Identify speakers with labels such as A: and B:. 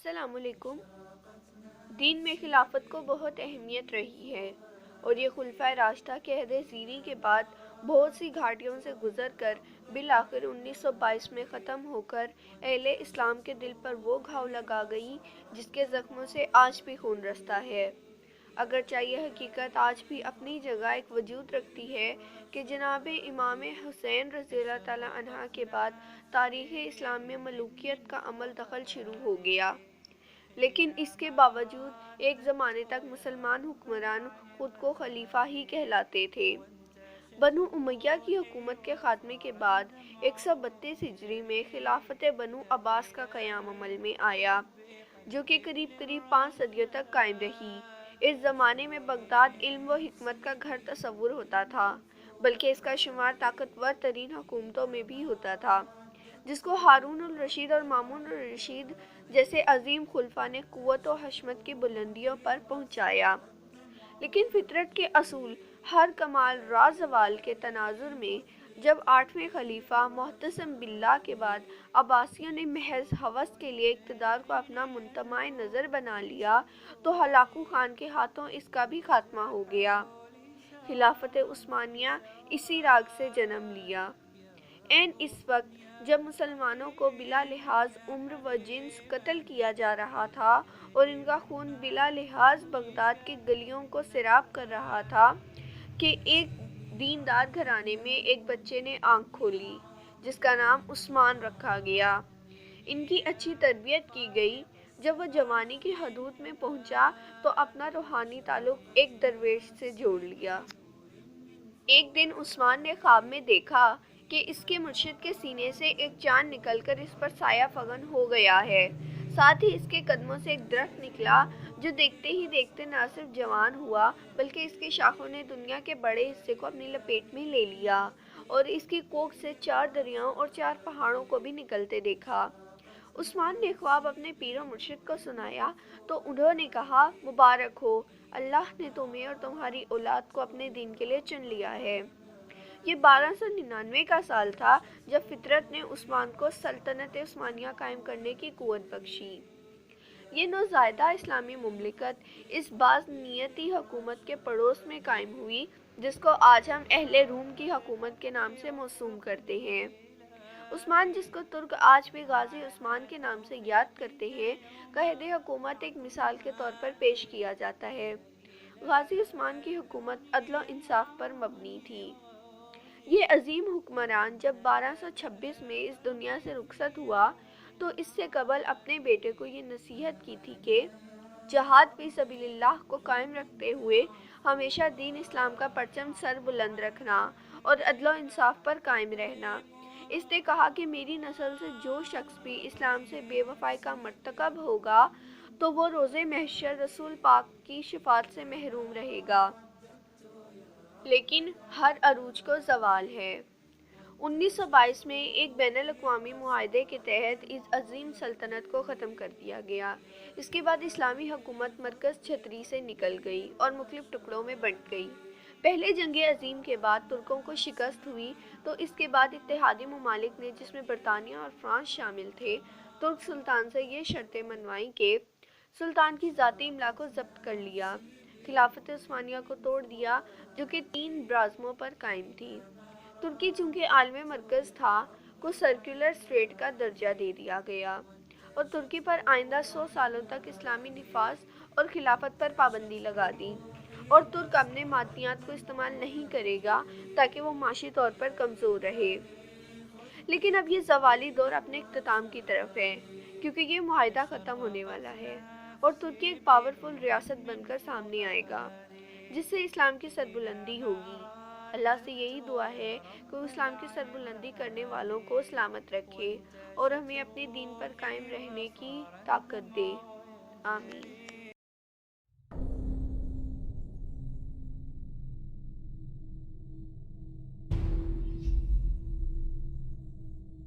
A: अस्सलाम वालेकुम। दीन में खिलाफत को बहुत अहमियत रही है और ये खुलफाए राशिदा के अहद ज़ीरी के बाद बहुत सी घाटियों से गुजर कर बिलाखिर 1922 में ख़त्म होकर अहले इस्लाम के दिल पर वो घाव लगा गई जिसके ज़ख्मों से आज भी खून रसता है। अगरचे ये हकीकत आज भी अपनी जगह एक वजूद रखती है कि जनाब इमाम हुसैन रज़ियल्लाहु तआला अन्हा के बाद तारीख़ इस्लाम में मलूकियत का अमल दखल शुरू हो गया, लेकिन इसके बावजूद एक ज़माने तक मुसलमान हुक्मरान खुद को खलीफा ही कहलाते थे। बनु उमय्या की हुकूमत के ख़ात्मे के बाद 132 हिजरी में खिलाफत बनु अब्बास का क़याम अमल में आया, जो कि करीब करीब 5 सदियों तक कायम रही। इस ज़माने में बगदाद इल्म व हिकमत का घर तस्वुर होता था, बल्कि इसका शुमार ताकतवर तरीन हुकूमतों में भी होता था, जिसको हारून अल रशीद और मामून अल रशीद जैसे अजीम खुलफा ने कुव्वत व हशमत की बुलंदियों पर पहुंचाया। लेकिन फितरत के असूल हर कमाल राज़वाल के तनाजुर में जब 8वें खलीफा मुअत्तसिम बिल्लाह के बाद अब्बासियों ने महज हवस के लिए इक़्तिदार को अपना मुंतमाए नज़र बना लिया, तो हलाकू खान के हाथों इसका भी खात्मा हो गया। खिलाफत उस्मानिया इसी राग से जन्म लिया। ऐन इस वक्त जब मुसलमानों को बिला लिहाज उम्र व जिन्स कत्ल किया जा रहा था और इनका खून बिला लिहाज बगदाद की गलियों को सैराब कर रहा था, कि एक दीनदार घराने में एक बच्चे ने आंख खोली, जिसका नाम उस्मान रखा गया। इनकी अच्छी तरबियत की गई। जब वह जवानी की हदूद में पहुंचा तो अपना रूहानी ताल्लुक एक दरवेश से जोड़ लिया। एक दिन उस्मान ने ख्वाब में देखा कि इसके मुर्शिद के सीने से एक चांद निकलकर इस पर साया फगन हो गया है। साथ ही इसके कदमों से एक दरख्त निकला, जो देखते ही देखते न सिर्फ जवान हुआ, बल्कि इसकी शाखों ने दुनिया के बड़े हिस्से को अपनी लपेट में ले लिया और इसकी कोख से 4 दरियाओं और 4 पहाड़ों को भी निकलते देखा। उस्मान ने ख्वाब अपने पीर मुर्शिद को सुनाया तो उन्होंने कहा, मुबारक हो, अल्लाह ने तुम्हें और तुम्हारी औलाद को अपने दीन के लिए चुन लिया है। ये 1299 का साल था जब फितरत ने उस्मान को सल्तनत उस्मानिया कायम करने की कुव्वत बख्शी। ये नौज़ायदा इस्लामी मुमलिकत इस बाज़नियती हुकूमत के पड़ोस में कायम हुई, जिसको आज हम अहले रूम की हुकूमत के नाम से मौसूम करते हैं। उस्मान, जिसको तुर्क आज भी गाजी उस्मान के नाम से याद करते हैं, का अहद हुकूमत एक मिसाल के तौर पर पेश किया जाता है। गाजी उस्मान की हुकूमत अदल व इंसाफ पर मबनी थी। ये अजीम हुक्मरान जब 1226 में इस दुनिया से रुखसत हुआ तो इससे कबल अपने बेटे को ये नसीहत की थी कि जहाद फी सबीलिल्लाह को कायम रखते हुए हमेशा दीन इस्लाम का परचम सर बुलंद रखना और अदल व इंसाफ पर कायम रहना। इसने कहा कि मेरी नस्ल से जो शख्स भी इस्लाम से बेवफाई का मर्तकब होगा तो वो रोज़े महशर रसूल पाक की शफात से महरूम रहेगा, लेकिन हर अरूज को ज़वाल है। 1922 में एक बैनुल अक़वामी मुआहदे के तहत इस अजीम सल्तनत को ख़त्म कर दिया गया। इसके बाद इस्लामी हुकूमत मरकज़ छतरी से निकल गई और मुख्तलिफ टुकड़ों में बंट गई। पहले जंग अजीम के बाद तुर्कों को शिकस्त हुई तो इसके बाद इत्तेहादी ममालिक ने, जिसमें बरतानिया और फ्रांस शामिल थे, तुर्क सुल्तान से ये शर्तें मनवाईं कि सुल्तान की ज़ाती इमला को ज़ब्त कर लिया, खिलाफत उस्मानिया को तोड़ दिया, जो कि 3 ब्राज़मों पर कायम थी। तुर्की चूँकि आलमी मरकज़ था, को सर्कुलर स्टेट का दर्जा दे दिया गया और तुर्की पर आइंदा 100 सालों तक इस्लामी निफाज और खिलाफत पर पाबंदी लगा दी और तुर्क अपने मादियात को इस्तेमाल नहीं करेगा ताकि वो माशी तौर पर कमज़ोर रहे। लेकिन अब ये ज़वाली दौर अपने इख्तिताम की तरफ है, क्योंकि ये मुआहदा ख़त्म होने वाला है और तुर्की एक पावरफुल रियासत बनकर सामने आएगा, जिससे इस्लाम की सरबुलंदी होगी। अल्लाह से यही दुआ है कि वो इस्लाम की सरबुलंदी करने वालों को सलामत रखे और हमें अपने दीन पर कायम रहने की ताकत दे। आमीन।